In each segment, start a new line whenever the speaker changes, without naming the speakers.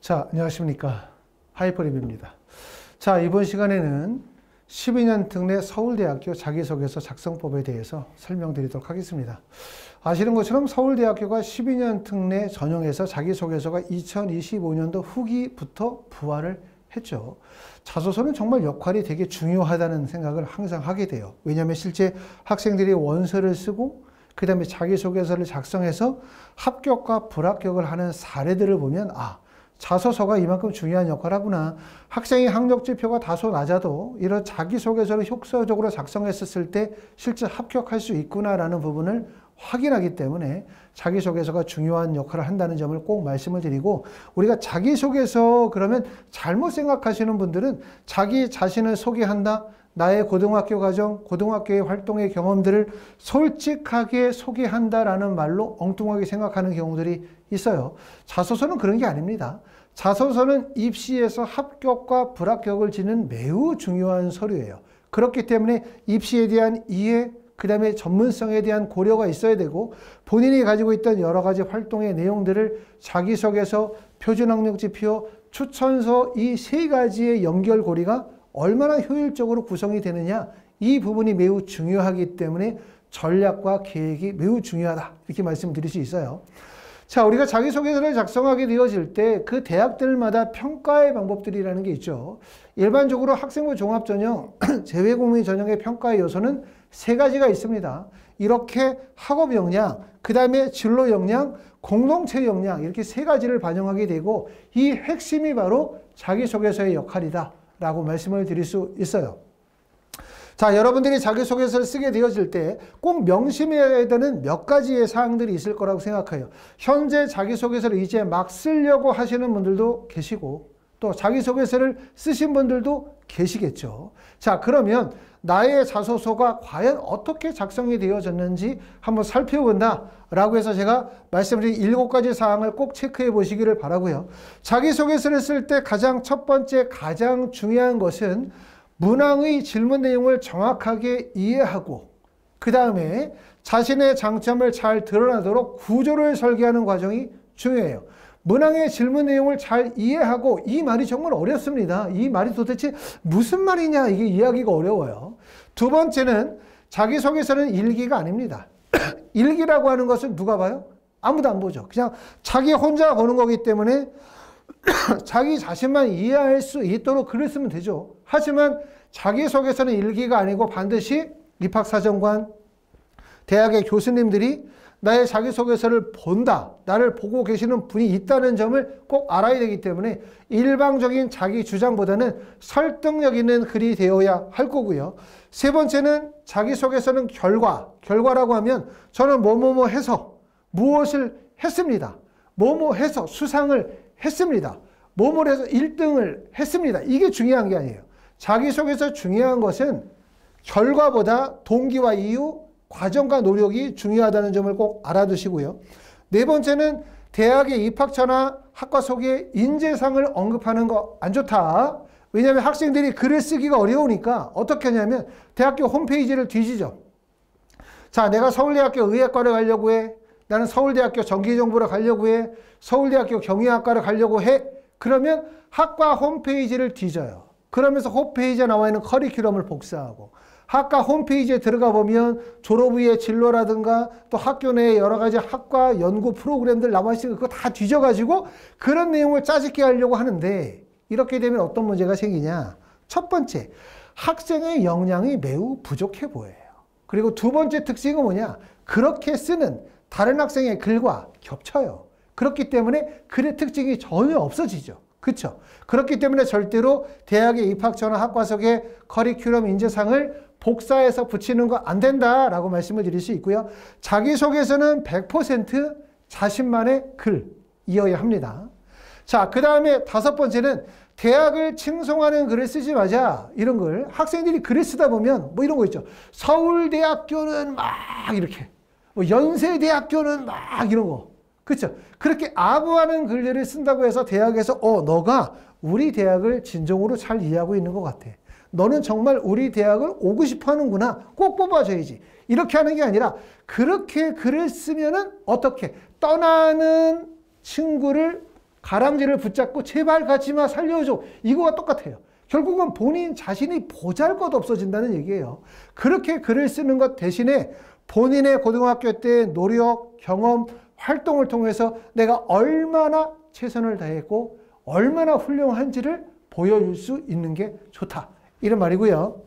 자, 안녕하십니까. 하이퍼랩입니다. 자, 이번 시간에는 12년 특례 서울대학교 자기소개서 작성법에 대해서 설명드리도록 하겠습니다. 아시는 것처럼 서울대학교가 12년 특례 전형에서 자기소개서가 2025년도 후기부터 부활을 했죠. 자소서는 정말 역할이 되게 중요하다는 생각을 항상 하게 돼요. 왜냐하면 실제 학생들이 원서를 쓰고 그 다음에 자기소개서를 작성해서 합격과 불합격을 하는 사례들을 보면 자소서가 이만큼 중요한 역할을 하구나. 학생의 학력지표가 다소 낮아도 이런 자기소개서를 효과적으로 작성했었을 때 실제 합격할 수 있구나라는 부분을 확인하기 때문에 자기소개서가 중요한 역할을 한다는 점을 꼭 말씀을 드리고, 우리가 자기소개서 그러면 잘못 생각하시는 분들은 자기 자신을 소개한다, 나의 고등학교 과정, 고등학교의 활동의 경험들을 솔직하게 소개한다라는 말로 엉뚱하게 생각하는 경우들이 있어요. 자소서는 그런 게 아닙니다. 자소서는 입시에서 합격과 불합격을 짓는 매우 중요한 서류예요. 그렇기 때문에 입시에 대한 이해, 그 다음에 전문성에 대한 고려가 있어야 되고, 본인이 가지고 있던 여러 가지 활동의 내용들을 자기소개서, 표준학력지표, 추천서 이 세 가지의 연결고리가 얼마나 효율적으로 구성이 되느냐, 이 부분이 매우 중요하기 때문에 전략과 계획이 매우 중요하다, 이렇게 말씀드릴 수 있어요. 자, 우리가 자기소개서를 작성하게 되어질 때 그 대학들마다 평가의 방법들이라는 게 있죠. 일반적으로 학생부 종합전형, 재외국민 전형의 평가의 요소는 세 가지가 있습니다. 이렇게 학업 역량, 그 다음에 진로 역량, 공동체 역량, 이렇게 세 가지를 반영하게 되고, 이 핵심이 바로 자기소개서의 역할이다 라고 말씀을 드릴 수 있어요. 자, 여러분들이 자기소개서를 쓰게 되어질 때 꼭 명심해야 되는 몇 가지의 사항들이 있을 거라고 생각해요. 현재 자기소개서를 이제 막 쓰려고 하시는 분들도 계시고, 또 자기소개서를 쓰신 분들도 계시겠죠. 자, 그러면 나의 자소서가 과연 어떻게 작성이 되어졌는지 한번 살펴본다 라고 해서 제가 말씀드린 7가지 사항을 꼭 체크해 보시기를 바라고요. 자기소개서를 쓸 때 가장 첫 번째, 가장 중요한 것은 문항의 질문 내용을 정확하게 이해하고, 그 다음에 자신의 장점을 잘 드러나도록 구조를 설계하는 과정이 중요해요. 문항의 질문 내용을 잘 이해하고, 이 말이 정말 어렵습니다. 이 말이 도대체 무슨 말이냐, 이게 이해하기가 어려워요. 두 번째는 자기소개서는 일기가 아닙니다. 일기라고 하는 것은 누가 봐요? 아무도 안 보죠. 그냥 자기 혼자 보는 거기 때문에 자기 자신만 이해할 수 있도록 글을 쓰면 되죠. 하지만 자기소개서는 일기가 아니고 반드시 입학사정관, 대학의 교수님들이 나의 자기소개서를 본다, 나를 보고 계시는 분이 있다는 점을 꼭 알아야 되기 때문에 일방적인 자기 주장보다는 설득력 있는 글이 되어야 할 거고요. 세 번째는 자기소개서는 결과라고 하면 저는 뭐뭐뭐 해서 무엇을 했습니다. 뭐뭐 해서 수상을 했습니다. 뭐뭐 해서 1등을 했습니다. 이게 중요한 게 아니에요. 자기소개서 중요한 것은 결과보다 동기와 이유, 과정과 노력이 중요하다는 점을 꼭 알아두시고요. 네 번째는 대학의 입학처나 학과 소개, 인재상을 언급하는 거 안 좋다. 왜냐하면 학생들이 글을 쓰기가 어려우니까 어떻게 하냐면 대학교 홈페이지를 뒤지죠. 자, 내가 서울대학교 의예과를 가려고 해. 나는 서울대학교 전기정보를 가려고 해. 서울대학교 경영학과를 가려고 해. 그러면 학과 홈페이지를 뒤져요. 그러면서 홈페이지에 나와 있는 커리큘럼을 복사하고, 학과 홈페이지에 들어가 보면 졸업 후의 진로라든가 또 학교 내에 여러 가지 학과 연구 프로그램들 나와 있으니까 그거 다 뒤져가지고 그런 내용을 짜집게 하려고 하는데, 이렇게 되면 어떤 문제가 생기냐. 첫 번째, 학생의 역량이 매우 부족해 보여요. 그리고 두 번째 특징은 뭐냐. 그렇게 쓰는 다른 학생의 글과 겹쳐요. 그렇기 때문에 글의 특징이 전혀 없어지죠. 그렇죠? 그렇기 때문에 절대로 대학의 입학처나 학과 소개, 커리큘럼, 인재상을 복사해서 붙이는 거 안 된다라고 말씀을 드릴 수 있고요. 자기소개서는 100% 자신만의 글이어야 합니다. 자, 그 다음에 다섯 번째는 대학을 칭송하는 글을 쓰지 마자. 이런 글. 학생들이 글을 쓰다 보면 뭐 이런 거 있죠. 서울대학교는 막 이렇게, 뭐 연세대학교는 막 이런 거. 그렇죠? 그렇게 아부하는 글들을 쓴다고 해서 대학에서 너가 우리 대학을 진정으로 잘 이해하고 있는 것 같아. 너는 정말 우리 대학을 오고 싶어 하는구나. 꼭 뽑아줘야지. 이렇게 하는 게 아니라 그렇게 글을 쓰면은 어떻게 떠나는 친구를 가랑지를 붙잡고 제발 가지마 살려줘. 이거와 똑같아요. 결국은 본인 자신이 보잘것없어진다는 얘기예요. 그렇게 글을 쓰는 것 대신에 본인의 고등학교 때의 노력, 경험, 활동을 통해서 내가 얼마나 최선을 다했고 얼마나 훌륭한지를 보여줄 수 있는 게 좋다. 이런 말이고요.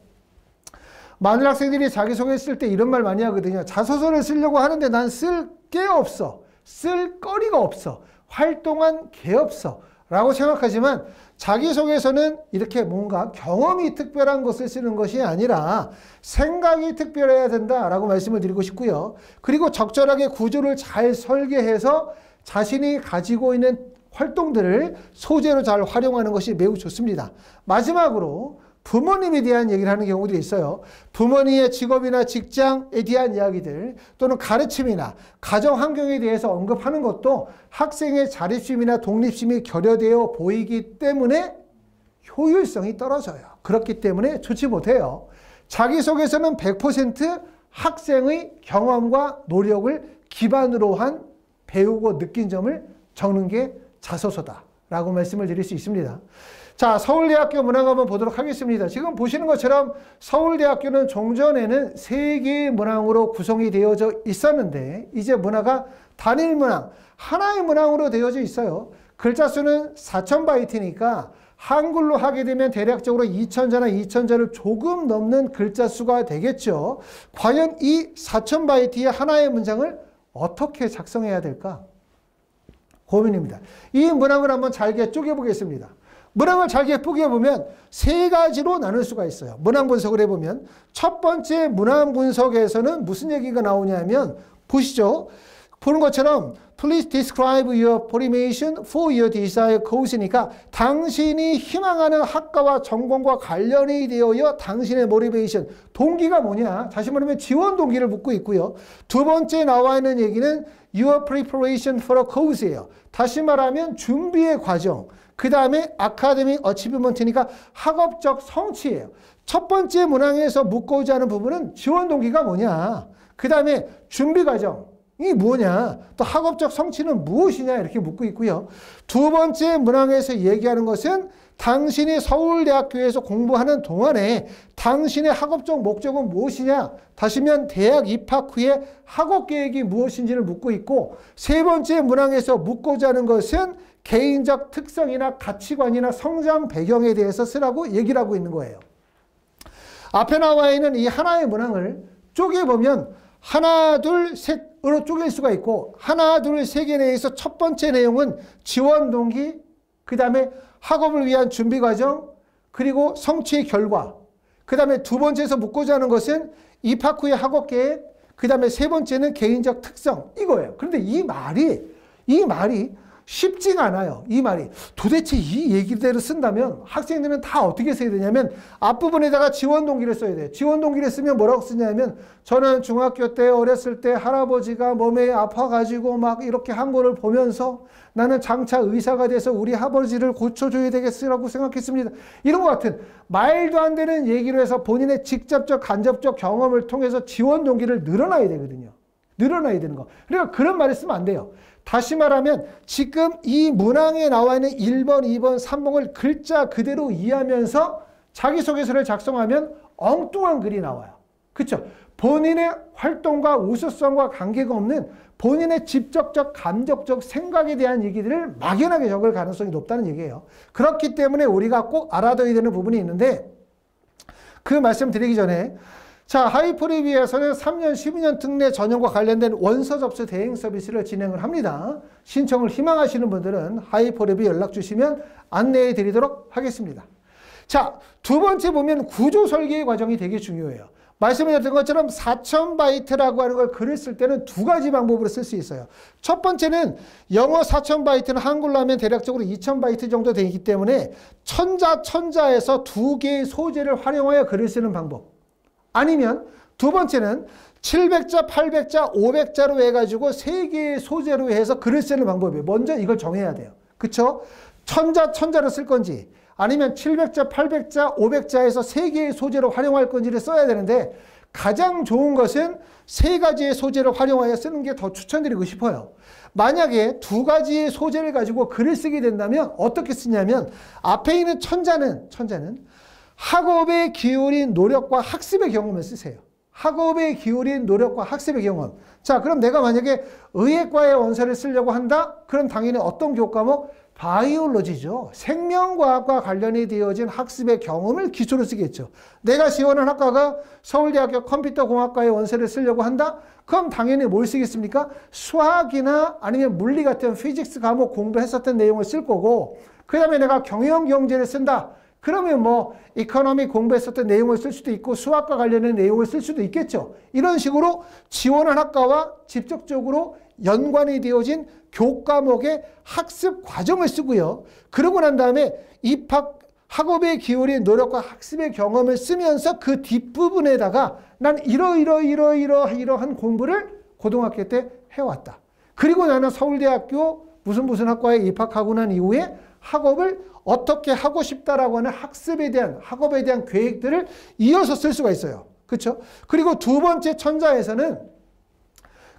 많은 학생들이 자기소개 쓸 때 이런 말 많이 하거든요. 자소서를 쓰려고 하는데 난 쓸 게 없어. 쓸 거리가 없어. 활동한 게 없어. 라고 생각하지만 자기소개서는 이렇게 뭔가 경험이 특별한 것을 쓰는 것이 아니라 생각이 특별해야 된다라고 말씀을 드리고 싶고요. 그리고 적절하게 구조를 잘 설계해서 자신이 가지고 있는 활동들을 소재로 잘 활용하는 것이 매우 좋습니다. 마지막으로 부모님에 대한 얘기를 하는 경우들이 있어요. 부모님의 직업이나 직장에 대한 이야기들 또는 가르침이나 가정 환경에 대해서 언급하는 것도 학생의 자립심이나 독립심이 결여되어 보이기 때문에 효율성이 떨어져요. 그렇기 때문에 좋지 못해요. 자기소개서는 100% 학생의 경험과 노력을 기반으로 한 배우고 느낀 점을 적는 게 자소서다라고 말씀을 드릴 수 있습니다. 자, 서울대학교 문항 한번 보도록 하겠습니다. 지금 보시는 것처럼 서울대학교는 종전에는 3개의 문항으로 구성이 되어져 있었는데 이제 문화가 단일 문항, 하나의 문항으로 되어져 있어요. 글자 수는 4,000바이트니까 한글로 하게 되면 대략적으로 2,000자나 2,000자를 조금 넘는 글자 수가 되겠죠. 과연 이 4,000바이트의 하나의 문장을 어떻게 작성해야 될까? 고민입니다. 이 문항을 한번 잘게 쪼개보겠습니다. 문항을 잘게 쪼개보면 3가지로 나눌 수가 있어요. 문항 분석을 해보면 첫 번째 문항 분석에서는 무슨 얘기가 나오냐면 보시죠. 보는 것처럼 Please describe your motivation for your desired course니까 당신이 희망하는 학과와 전공과 관련이 되어야 당신의 motivation, 동기가 뭐냐? 다시 말하면 지원 동기를 묻고 있고요. 두 번째 나와 있는 얘기는 your preparation for a course예요. 다시 말하면 준비의 과정. 그 다음에 academic achievement니까 학업적 성취예요. 첫 번째 문항에서 묻고자 하는 부분은 지원 동기가 뭐냐? 그 다음에 준비 과정이 뭐냐? 또 학업적 성취는 무엇이냐? 이렇게 묻고 있고요. 두 번째 문항에서 얘기하는 것은 당신이 서울대학교에서 공부하는 동안에 당신의 학업적 목적은 무엇이냐? 다시면 대학 입학 후에 학업 계획이 무엇인지를 묻고 있고 세 번째 문항에서 묻고자 하는 것은 개인적 특성이나 가치관이나 성장 배경에 대해서 쓰라고 얘기를 하고 있는 거예요. 앞에 나와 있는 이 하나의 문항을 쪼개보면 하나, 둘, 셋으로 쪼갤 수가 있고 하나, 둘, 세 개 내에서 첫 번째 내용은 지원 동기, 그 다음에 학업을 위한 준비 과정, 그리고 성취의 결과, 그 다음에 두 번째에서 묻고자 하는 것은 입학 후의 학업 계획, 그 다음에 세 번째는 개인적 특성, 이거예요. 그런데 이 말이 쉽지가 않아요. 이 말이. 도대체 이 얘기대로 쓴다면 학생들은 다 어떻게 써야 되냐면 앞부분에다가 지원 동기를 써야 돼요. 지원 동기를 쓰면 뭐라고 쓰냐면 저는 중학교 때 어렸을 때 할아버지가 몸에 아파가지고 막 이렇게 한 거를 보면서 나는 장차 의사가 돼서 우리 아버지를 고쳐줘야 되겠으라고 생각했습니다. 이런 것 같은 말도 안 되는 얘기로 해서 본인의 직접적 간접적 경험을 통해서 지원 동기를 늘어나야 되거든요. 늘어나야 되는 거. 그러니까 그런 말을 쓰면 안 돼요. 다시 말하면 지금 이 문항에 나와 있는 1번, 2번, 3번을 글자 그대로 이해하면서 자기소개서를 작성하면 엉뚱한 글이 나와요. 그렇죠? 본인의 활동과 우수성과 관계가 없는 본인의 직접적, 감정적 생각에 대한 얘기들을 막연하게 적을 가능성이 높다는 얘기예요. 그렇기 때문에 우리가 꼭 알아둬야 되는 부분이 있는데 그 말씀 드리기 전에 자, 하이프리뷰에서는 3년, 12년 특례 전형과 관련된 원서 접수 대행 서비스를 진행을 합니다. 신청을 희망하시는 분들은 하이프리뷰 연락 주시면 안내해 드리도록 하겠습니다. 자, 두 번째 보면 구조 설계의 과정이 되게 중요해요. 말씀드렸던 것처럼 4,000바이트라고 하는 걸 글을 쓸 때는 두 가지 방법으로 쓸 수 있어요. 첫 번째는 영어 4,000바이트는 한글로 하면 대략적으로 2,000바이트 정도 되기 때문에 천자에서 두 개의 소재를 활용하여 글을 쓰는 방법. 아니면 두 번째는 700자, 800자, 500자로 해가지고 3개의 소재로 해서 글을 쓰는 방법이에요. 먼저 이걸 정해야 돼요. 그쵸? 천자로 쓸 건지 아니면 700자, 800자, 500자에서 3개의 소재로 활용할 건지를 써야 되는데 가장 좋은 것은 3가지의 소재를 활용하여 쓰는 게 더 추천드리고 싶어요. 만약에 두 가지의 소재를 가지고 글을 쓰게 된다면 어떻게 쓰냐면 앞에 있는 천자는 학업에 기울인 노력과 학습의 경험을 쓰세요. 학업에 기울인 노력과 학습의 경험. 자, 그럼 내가 만약에 의예과의 원서를 쓰려고 한다? 그럼 당연히 어떤 교과목? 바이올로지죠. 생명과학과 관련이 되어진 학습의 경험을 기초로 쓰겠죠. 내가 지원한 학과가 서울대학교 컴퓨터공학과의 원서를 쓰려고 한다? 그럼 당연히 뭘 쓰겠습니까? 수학이나 아니면 물리 같은 피직스 과목 공부했었던 내용을 쓸 거고, 그 다음에 내가 경영경제를 쓴다. 그러면 뭐 이코노미 공부했었던 내용을 쓸 수도 있고 수학과 관련된 내용을 쓸 수도 있겠죠. 이런 식으로 지원한 학과와 직접적으로 연관이 되어진 교과목의 학습 과정을 쓰고요. 그러고 난 다음에 입학 학업에 기울인 노력과 학습의 경험을 쓰면서 그 뒷부분에다가 난 이러한 공부를 고등학교 때 해왔다. 그리고 나는 서울대학교 무슨 학과에 입학하고 난 이후에 학업을 어떻게 하고 싶다라고 하는 학습에 대한, 학업에 대한 계획들을 이어서 쓸 수가 있어요. 그렇죠? 그리고 두 번째 천자에서는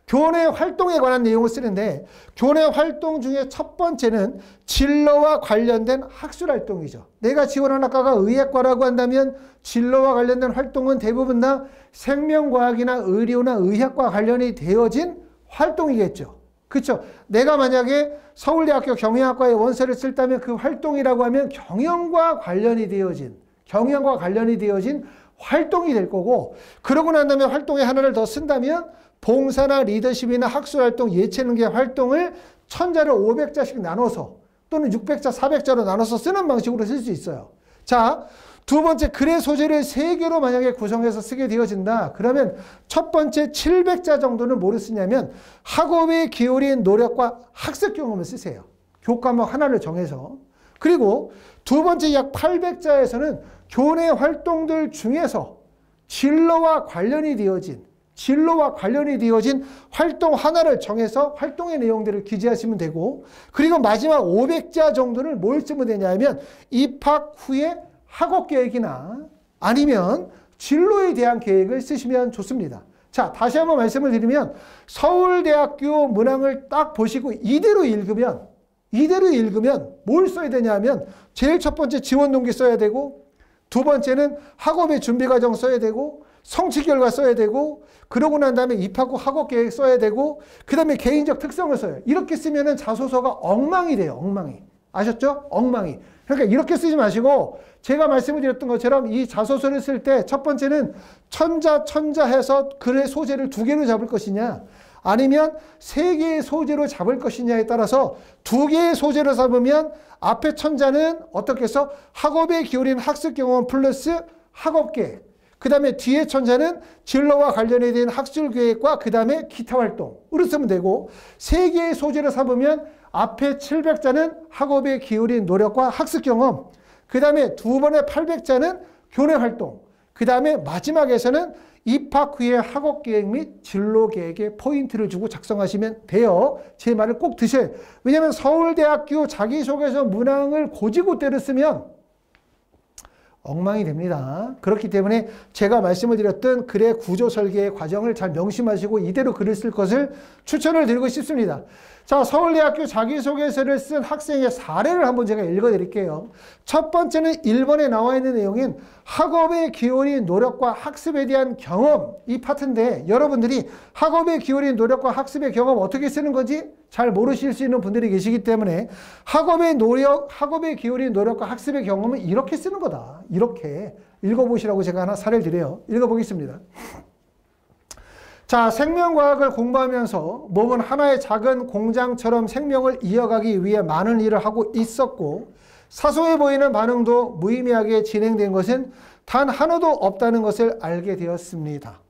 교내 활동에 관한 내용을 쓰는데 교내 활동 중에 첫 번째는 진로와 관련된 학술 활동이죠. 내가 지원한 학과가 의예과라고 한다면 진로와 관련된 활동은 대부분 다 생명과학이나 의료나 의학과 관련이 되어진 활동이겠죠. 그렇죠? 내가 만약에 서울대학교 경영학과에 원서를 쓸다면 그 활동이라고 하면 경영과 관련이 되어진 활동이 될 거고, 그러고 난 다음에 활동의 하나를 더 쓴다면 봉사나 리더십이나 학술활동, 예체능계 활동을 천자를 500자씩 나눠서 또는 600자, 400자로 나눠서 쓰는 방식으로 쓸 수 있어요. 자, 두 번째 글의 소재를 3개로 만약에 구성해서 쓰게 되어진다. 그러면 첫 번째 700자 정도는 뭐를 쓰냐면 학업에 기울인 노력과 학습 경험을 쓰세요. 교과목 하나를 정해서. 그리고 두 번째 약 800자에서는 교내 활동들 중에서 진로와 관련이 되어진 활동 하나를 정해서 활동의 내용들을 기재하시면 되고, 그리고 마지막 500자 정도는 뭘 쓰면 되냐면 입학 후에 학업 계획이나 아니면 진로에 대한 계획을 쓰시면 좋습니다. 자, 다시 한번 말씀을 드리면 서울대학교 문항을 딱 보시고 이대로 읽으면 뭘 써야 되냐면 제일 첫 번째 지원 동기 써야 되고, 두 번째는 학업의 준비 과정 써야 되고, 성취 결과 써야 되고, 그러고 난 다음에 입학 후 학업 계획 써야 되고, 그 다음에 개인적 특성을 써요. 이렇게 쓰면은 자소서가 엉망이 돼요. 엉망이. 아셨죠? 엉망이. 그러니까 이렇게 쓰지 마시고 제가 말씀을 드렸던 것처럼 이 자소서를 쓸 때 첫 번째는 천자 해서 글의 소재를 2개로 잡을 것이냐, 아니면 3개의 소재로 잡을 것이냐에 따라서 2개의 소재로 잡으면 앞에 천자는 어떻게 해서 학업에 기울인 학습 경험 플러스 학업 계획, 그 다음에 뒤에 천자는 진로와 관련에 대한 학술 계획과 그 다음에 기타 활동으로 쓰면 되고, 3개의 소재를 삼으면 앞에 700자는 학업에 기울인 노력과 학습 경험, 그 다음에 두 번의 800자는 교내 활동, 그 다음에 마지막에서는 입학 후에 학업 계획 및 진로 계획에 포인트를 주고 작성하시면 돼요. 제 말을 꼭 드셔요. 왜냐하면 서울대학교 자기소개서 문항을 고지고대로 쓰면 엉망이 됩니다. 그렇기 때문에 제가 말씀을 드렸던 글의 구조 설계의 과정을 잘 명심하시고 이대로 글을 쓸 것을 추천을 드리고 싶습니다. 자, 서울대학교 자기소개서를 쓴 학생의 사례를 한번 제가 읽어드릴게요. 첫 번째는 1번에 나와 있는 내용인 학업에 기울인 노력과 학습에 대한 경험, 이 파트인데 여러분들이 학업에 기울인 노력과 학습의 경험 어떻게 쓰는 건지 잘 모르실 수 있는 분들이 계시기 때문에 학업에 기울인 노력과 학습의 경험은 이렇게 쓰는 거다. 이렇게 읽어보시라고 제가 하나 사례를 드려요. 읽어보겠습니다. 자, 생명과학을 공부하면서 몸은 하나의 작은 공장처럼 생명을 이어가기 위해 많은 일을 하고 있었고, 사소해 보이는 반응도 무의미하게 진행된 것은 단 하나도 없다는 것을 알게 되었습니다.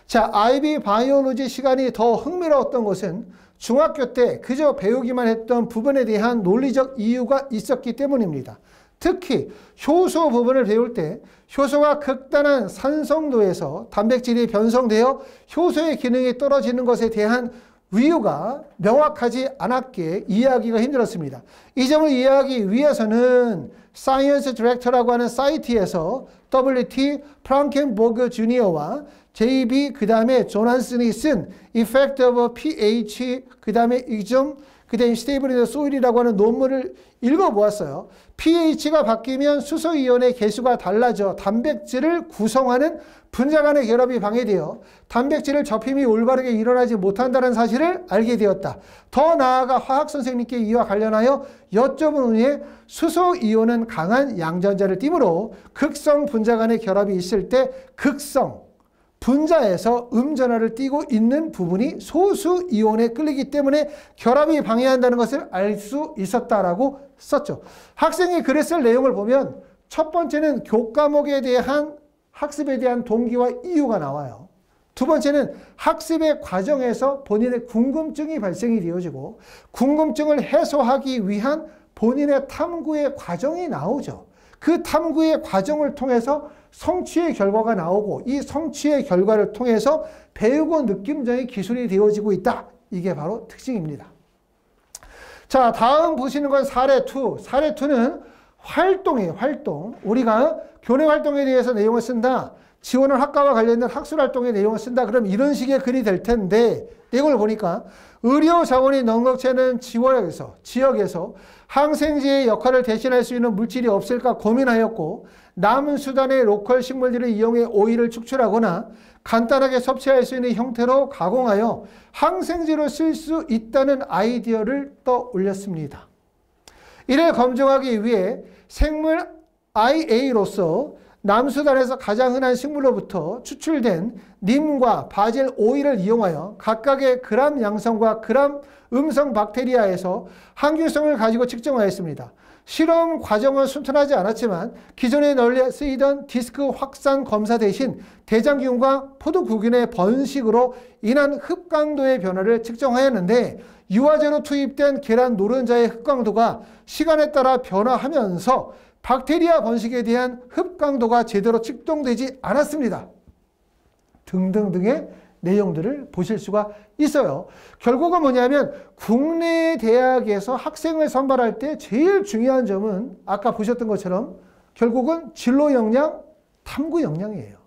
자, IB 바이올로지 시간이 더 흥미로웠던 것은 중학교 때 그저 배우기만 했던 부분에 대한 논리적 이유가 있었기 때문입니다. 특히 효소 부분을 배울 때 효소가 극단한 산성도에서 단백질이 변성되어 효소의 기능이 떨어지는 것에 대한 이유가 명확하지 않았기에 이해하기가 힘들었습니다. 이 점을 이해하기 위해서는 사이언스 디렉터라고 하는 사이트에서 W.T. 프랑켄버그 주니어와 J.B. 그 다음에 조난슨이 쓴 Effect of pH 그 다음에 이점 그 다음에 Stable in the Soil이라고 하는 논문을 읽어보았어요. pH가 바뀌면 수소이온의 개수가 달라져 단백질을 구성하는 분자 간의 결합이 방해되어 단백질을 접힘이 올바르게 일어나지 못한다는 사실을 알게 되었다. 더 나아가 화학 선생님께 이와 관련하여 여쭤본 후에 수소이온은 강한 양전자를 띠므로 극성 분자 간의 결합이 있을 때 극성 분자에서 음전하를 띠고 있는 부분이 소수 이온에 끌리기 때문에 결합이 방해한다는 것을 알 수 있었다라고 썼죠. 학생이 글을 쓸 내용을 보면 첫 번째는 교과목에 대한 학습에 대한 동기와 이유가 나와요. 두 번째는 학습의 과정에서 본인의 궁금증이 발생이 되어지고 궁금증을 해소하기 위한 본인의 탐구의 과정이 나오죠. 그 탐구의 과정을 통해서 성취의 결과가 나오고 이 성취의 결과를 통해서 배우고 느낌적인 기술이 되어지고 있다. 이게 바로 특징입니다. 자, 다음 보시는 건 사례 2. 사례 2는 활동이에요. 활동. 우리가 교내 활동에 대해서 내용을 쓴다. 지원을 학과와 관련된 학술 활동의 내용을 쓴다. 그럼 이런 식의 글이 될 텐데 내용을 보니까 의료 자원이 넉넉지 지역에서 항생제의 역할을 대신할 수 있는 물질이 없을까 고민하였고 남은 수단의 로컬 식물들을 이용해 오일을 축출하거나 간단하게 섭취할 수 있는 형태로 가공하여 항생제로 쓸 수 있다는 아이디어를 떠올렸습니다. 이를 검증하기 위해 생물 IA로서 남수단에서 가장 흔한 식물로부터 추출된 님과 바질 오일을 이용하여 각각의 그람 양성과 그람 음성 박테리아에서 항균성을 가지고 측정하였습니다. 실험 과정은 순탄하지 않았지만 기존에 널리 쓰이던 디스크 확산 검사 대신 대장균과 포도구균의 번식으로 인한 흡강도의 변화를 측정하였는데 유화제로 투입된 계란 노른자의 흡강도가 시간에 따라 변화하면서 박테리아 번식에 대한 흡강도가 제대로 측정되지 않았습니다. 등등등의 내용들을 보실 수가 있어요. 결국은 뭐냐면 국내 대학에서 학생을 선발할 때 제일 중요한 점은 아까 보셨던 것처럼 결국은 진로 역량, 탐구 역량이에요.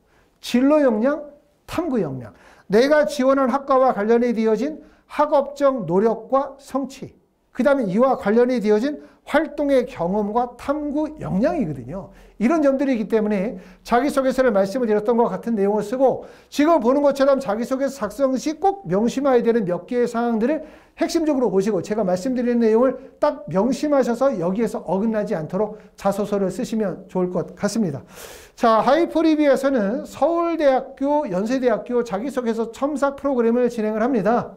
진로 역량, 탐구 역량. 내가 지원한 학과와 관련이 되어진 학업적 노력과 성취. 그 다음에 이와 관련이 되어진 활동의 경험과 탐구 역량이거든요. 이런 점들이기 때문에 자기소개서를 말씀을 드렸던 것과 같은 내용을 쓰고 지금 보는 것처럼 자기소개서 작성 시 꼭 명심해야 되는 몇 개의 사항들을 핵심적으로 보시고 제가 말씀드리는 내용을 딱 명심하셔서 여기에서 어긋나지 않도록 자소서를 쓰시면 좋을 것 같습니다. 자, 하이퍼리뷰에서는 서울대학교, 연세대학교 자기소개서 첨삭 프로그램을 진행을 합니다.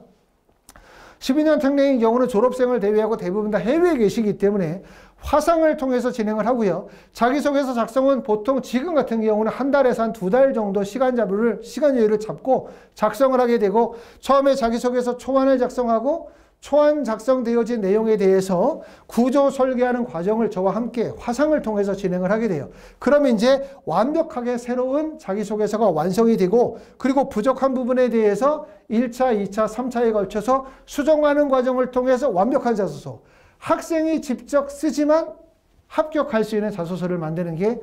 12년 특례인 경우는 졸업생을 대비하고 대부분 다 해외에 계시기 때문에 화상을 통해서 진행을 하고요. 자기소개서 작성은 보통 지금 같은 경우는 한 달에서 한 2달 정도 시간 여유를 잡고 작성을 하게 되고 처음에 자기소개서 초안을 작성하고 초안 작성되어진 내용에 대해서 구조 설계하는 과정을 저와 함께 화상을 통해서 진행을 하게 돼요. 그러면 이제 완벽하게 새로운 자기소개서가 완성이 되고 그리고 부족한 부분에 대해서 1차, 2차, 3차에 걸쳐서 수정하는 과정을 통해서 완벽한 자소서. 학생이 직접 쓰지만 합격할 수 있는 자소서를 만드는 게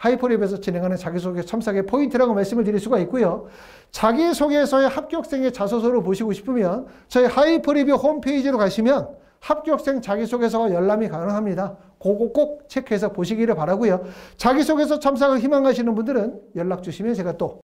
하이퍼랩에서 진행하는 자기소개 첨삭의 포인트라고 말씀을 드릴 수가 있고요. 자기소개서의 합격생의 자소서를 보시고 싶으면 저희 하이퍼리뷰 홈페이지로 가시면 합격생 자기소개서가 열람이 가능합니다. 그거 꼭 체크해서 보시기를 바라고요. 자기소개서 첨삭을 희망하시는 분들은 연락 주시면 제가 또